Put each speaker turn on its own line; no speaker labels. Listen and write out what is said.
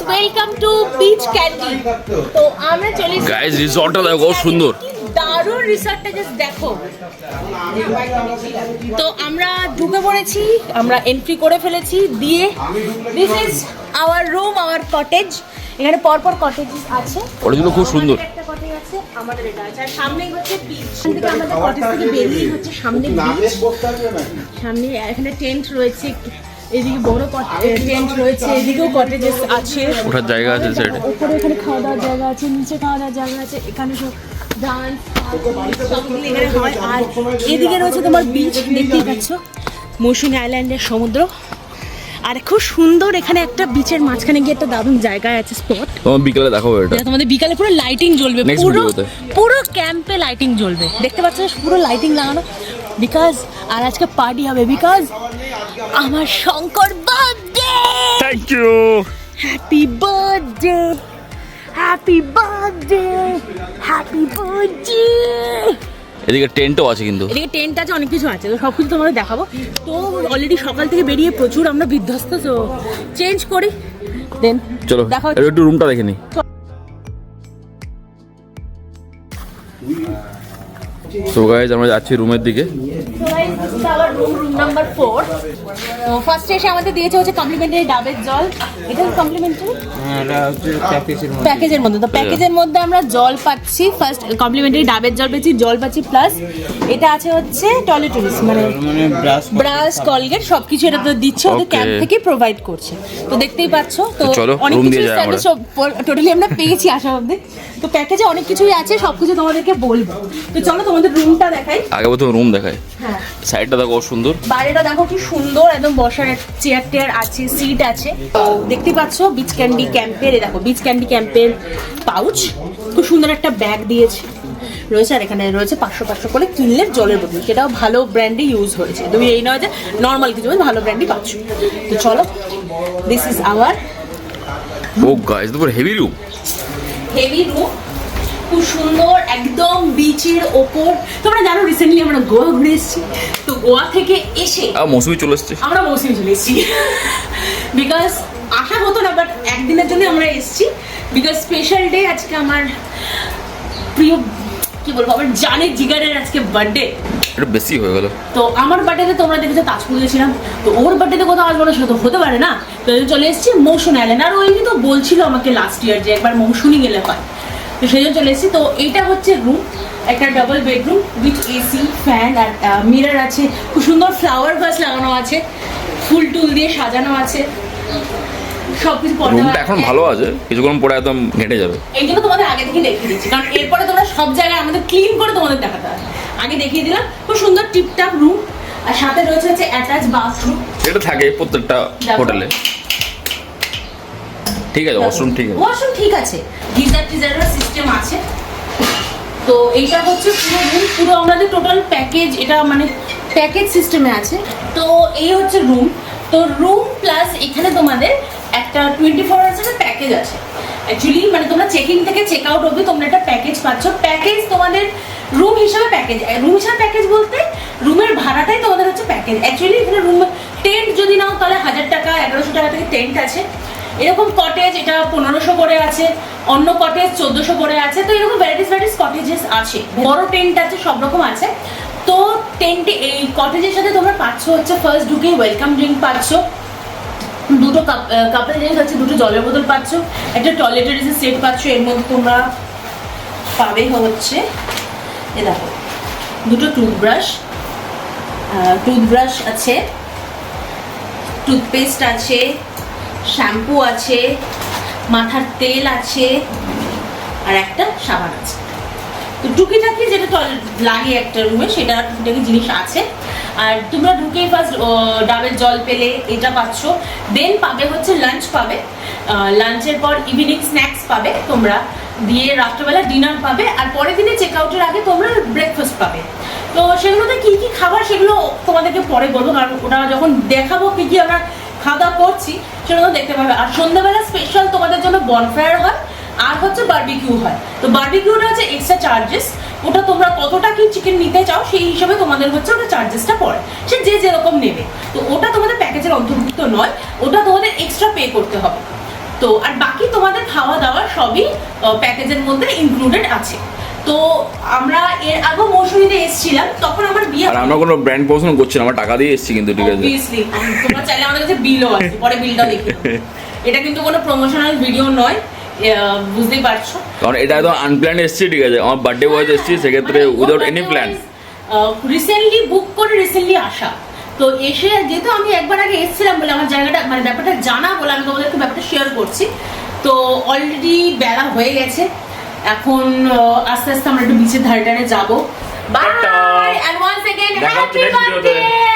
Welcome to beach candy. তো আমরা চলে এসেছি
গাইস, রিসর্টটা দেখো কত সুন্দর,
দারুণ রিসর্টটা, জাস্ট দেখো। তো আমরা ঢুকে পড়েছি, আমরা এন্ট্রি করে ফেলেছি দিয়ে this is our room, our cottage. এখানে পরপর কটেজ আছে,
কটেজগুলো খুব সুন্দর।
একটা কটেজ আছে, আমাদের এটা আছে, আর সামনেই হচ্ছে বিচ। এখান থেকে আমাদের কটেজ থেকে বেরিয়ে হচ্ছে সামনে বিচ। সামনে এখানে টেন্ট রয়েছে, এদিকে বড় টেন্ট রয়েছে, এদিকেও কটেজেস আছে,
ওঠার জায়গা আছে সাইডে,
উপরে এখানে খাওয়া দাওয়ার জায়গা আছে, নিচে খাওয়া দাওয়ার জায়গা আছে, এখানে সব ডান্স সবগুলো এখানে হয়। আর এদিকে রয়েছে তোমার বিচ, দেখতেই পাচ্ছ মৌসুমী আইল্যান্ডের সমুদ্র। আর খুব সুন্দর এখানে একটা বিচের মাঝখানে গিয়ে একটা দারুণ জায়গায় আছে স্পট।
তোমার বিকালে দেখাবো এটা,
তোমাদের বিকালে পুরো লাইটিং জ্বলবে, পুরো ক্যাম্পে লাইটিং জ্বলবে, দেখতে পাচ্ছ পুরো লাইটিং লাগানো। বিকজ আর আজকে পার্টি হবে, বিকজ আমার Shankar birthday.
Thank you,
happy birthday, happy birthday, happy birthday.
এদিকে টেন্টও আছে, কিন্তু
এদিকে টেন্ট আছে, অনেক কিছু আছে, তো সব কিছু তোমাদের দেখাবো। তো অলরেডি সকাল থেকে বেরিয়ে প্রচুর আমরা বিধ্বস্ত, তো চেঞ্জ করি দেন
চলো
দেখো
একটু রুমটা দেখে নি। তো গাইস, আমরা যাচ্ছি রুমের দিকে।
Room number 4। তো ফার্স্টে এসে আমাদের দিয়েছে হচ্ছে কমপ্লিমেন্টারি ডাবের জল। এটা কমপ্লিমেন্টারি,
এটা হচ্ছে
প্যাকেজের মধ্যে। তো প্যাকেজের মধ্যে আমরা জল পাচ্ছি, ফার্স্ট কমপ্লিমেন্টারি ডাবের জল পাচ্ছি, জল পাচ্ছি, প্লাস এটা আছে হচ্ছে টয়লেটরিজ, মানে ব্রাশ, কলগেট সবকিছু এটা তো দিচ্ছে, ওদের ক্যাম্প থেকে প্রোভাইড করছে। তো দেখতেই পাচ্ছ, তো অনেক কিছু সার্ভিস টোটালি আমরা পেয়েছি আসা অবধি। তো প্যাকেজে অনেক কিছুই আছে, সবকিছু তোমাদেরকে বলবো। তো চলো তোমাদের রুমটা দেখাই।
আগে প্রথমে রুম দেখাই।
হ্যাঁ,
সাইডটা দেখো সুন্দর,
বাইরেটা দেখো কি সুন্দর, একদম বসার চেয়ার টেয়ার আছে, সিট আছে। তো দেখতে পাচ্ছ বিচ ক্যান্ডি ক্যাম্পের, দেখো বিচ ক্যান্ডি ক্যাম্পের পাউচ, খুব সুন্দর একটা ব্যাগ দিয়েছে রয়েছে। আর এখানে রয়েছে 500 করে কিনলে জলের বোতল, সেটাও ভালো ব্র্যান্ডে ইউজ হয়েছে। তুমি এই নয় যে নর্মাল কিছু, ভালো ব্র্যান্ডই পাচ্ছ। তো চলো, দিস ইজ আওয়ার।
ও গাইস, পুরো হেভি রুম,
হেভি রুম, খুব সুন্দর, একদম বিচের ওপর। তোমরা জানো রিসেন্টলি আমরা গোয়া ঘুরে এসেছি, তো গোয়া থেকে এসে
মৌসুমি চলে এসছে,
আমরা মৌসুমি চলে এসেছি। বিকজ আসা হতো না, বাট একদিনের জন্য আমরা এসেছি, বিকজ স্পেশাল ডে আজকে। আমার প্রিয়, কি বলবো, আমার জানের জিগারের আজকে বার্থডে।
এটা বেশি হয়ে গেল।
তো আমার বার্থডেতে তোমরা দেখেছো তাজপুর গেছিলাম, তো ওর বার্থডেতে কোথাও আসবো না, সেটা তো হতে পারে না। তো চলে এসেছি মৌসুমী আইল্যান্ড। আর ওই তো বলছিল আমাকে লাস্ট ইয়ার যে একবার মৌসুমী গেলে হয়, তো সেই জন্য চলে এসেছি। তো এইটা হচ্ছে রুম, একটা double bedroom with AC, fan, আর মিরর আছে, খুব সুন্দর ফ্লাওয়ার ভাস লাগানো আছে, ফুল টুল দিয়ে সাজানো আছে, সবকিছু।
রুমটা এখন ভালো আছে, কিছুক্ষণ পরে একদম ঘেটে যাবে।
এই জন্য তোমাদের আগে থেকে দেখিয়ে দিচ্ছি, কারণ এরপরে তোমরা সব জায়গায় আমাদের ক্লিন করে তোমাদের দেখাতে হবে। আগে দেখিয়ে দিলাম, খুব সুন্দর টিপটাপ রুম, আর সাথে রয়েছে হচ্ছে অ্যাটাচ বাথরুম।
এটা থাকে প্রত্যেকটা হোটেলে, ঠিক আছে। ওয়াশরুম ঠিক আছে,
ওয়াশরুম ঠিক আছে, গিজার টিজারের সিস্টেম আছে। তো এইটা হচ্ছে পুরো রুম, পুরো আমাদের টোটাল প্যাকেজ, এটা মানে প্যাকেজ সিস্টেমে আছে। তো এই হচ্ছে রুম। তো রুম প্লাস এখানে তোমাদের একটা 24 আওয়ার্সের প্যাকেজ আছে। অ্যাকচুয়ালি মানে তোমরা চেক ইন থেকে চেক আউট অবধি তোমরা একটা প্যাকেজ পাচ্ছ। প্যাকেজ তোমাদের রুম হিসাবে প্যাকেজ, রুম হিসাবে প্যাকেজ বলতে রুমের ভাড়াটাই তোমাদের হচ্ছে প্যাকেজ। অ্যাকচুয়ালি এখানে রুম টেন্ট যদি নাও তাহলে 1000 টাকা 1100 টাকা থেকে টেন্ট আছে। এরকম কটেজ এটা 1500 করে আছে, অন্য কটেজ 1400 করে আছে। তো এরকম ভ্যারাইটিস কটেজেস আছে, বড় টেন্ট আছে, সব রকম আছে। তো টেন্টে এই কটেজের সাথে তোমরা পাচ্ছ হচ্ছে ফার্স্ট ঢুকে ওয়েলকাম ড্রিঙ্ক পাচ্ছ, দুটো কাপেল ড্রিঙ্ক আছে, দুটো জলের বোতল পাচ্ছ, একটা টয়লেটরিজের সেট পাচ্ছ। এর মধ্যে তোমরা পাবে হচ্ছে এ দেখো দুটো টুথব্রাশ আছে, টুথপেস্ট আছে, শ্যাম্পু আছে, মাথার তেল আছে, আর একটা সাবান আছে। তো টুকিটাকি যেটা লাগে একটা রুমে, সেটা টুকিটাকি জিনিস আছে। আর তোমরা ঢুকেই ফার্স্ট ডাবের জল পেলে এটা পাচ্ছ, দেন পাবে হচ্ছে লাঞ্চ পাবে, লাঞ্চের পর ইভিনিং স্ন্যাক্স পাবে তোমরা, দিয়ে রাত্রেবেলা ডিনার পাবে, আর পরের দিনে চেক আউটের আগে তোমরা ব্রেকফাস্ট পাবে। তো সেগুলোতে কী কী খাবার সেগুলো তোমাদেরকে পরে বলবো, কারণ ওটা যখন দেখাবো কী কী আমরা খাওয়া দাওয়া করছি সেগুলো দেখতে পাবে। আর সন্ধ্যাবেলা স্পেশাল তোমাদের জন্য বনফায়ার হয়, আর হচ্ছে বারবিকিউ হয়। তো বারবিকিউটা হচ্ছে এক্সট্রা চার্জেস, ওটা তোমরা কতটা কি চিকেন নিতে চাও সেই হিসাবে তোমাদের হচ্ছে ওটা চার্জেসটা পড়ে, সে যে যেরকম নেবে। তো ওটা তোমাদের প্যাকেজের অন্তর্ভুক্ত নয়, ওটা তোমাদের এক্সট্রা পে করতে হবে। তো আর বাকি তোমাদের খাওয়া দাওয়া সবই প্যাকেজের মধ্যে ইনক্লুডেড আছে। তো আমরা এর আগে মৌসুমীতে এসেছিলাম, তখন আমার বিয়ে
আর আমরা কোনো ব্র্যান্ড পছন্দ করছি না, আমরা টাকা দিয়ে এসেছি কিন্তু, ঠিক আছে?
অবভিয়াসলি তোমরা চাইলে আমাদের কাছে বিলও আছে, পরে বিলটাও দেখে নেবো। এটা কিন্তু কোনো প্রমোশনাল ভিডিও নয়, বুঝতেই পারছো।
কারণ এটা একদম আনপ্ল্যান এসেছি, ঠিক আছে? আমার বার্থডে ওয়াইজ এসেছি, সেক্ষেত্রে উইদাউট এনি প্ল্যান।
রিসেন্টলি বুক করে রিসেন্টলি আসা। তো এসে যেহেতু আমি একবার আগে এসেছিলাম বলে আমার জায়গাটা মানে ব্যাপারটা জানা বলে আমি তোমাদেরকে ব্যাপারটা শেয়ার করছি। তো অলরেডি বেলা হয়ে গেছে, এখন আস্তে আস্তে আমরা একটু বিচের ধারে ধারে যাবো। বাই, এন্ড ওয়ান্স अगेन
দেখা হচ্ছে
হ্যাপি
next video তে।
বার্থডে।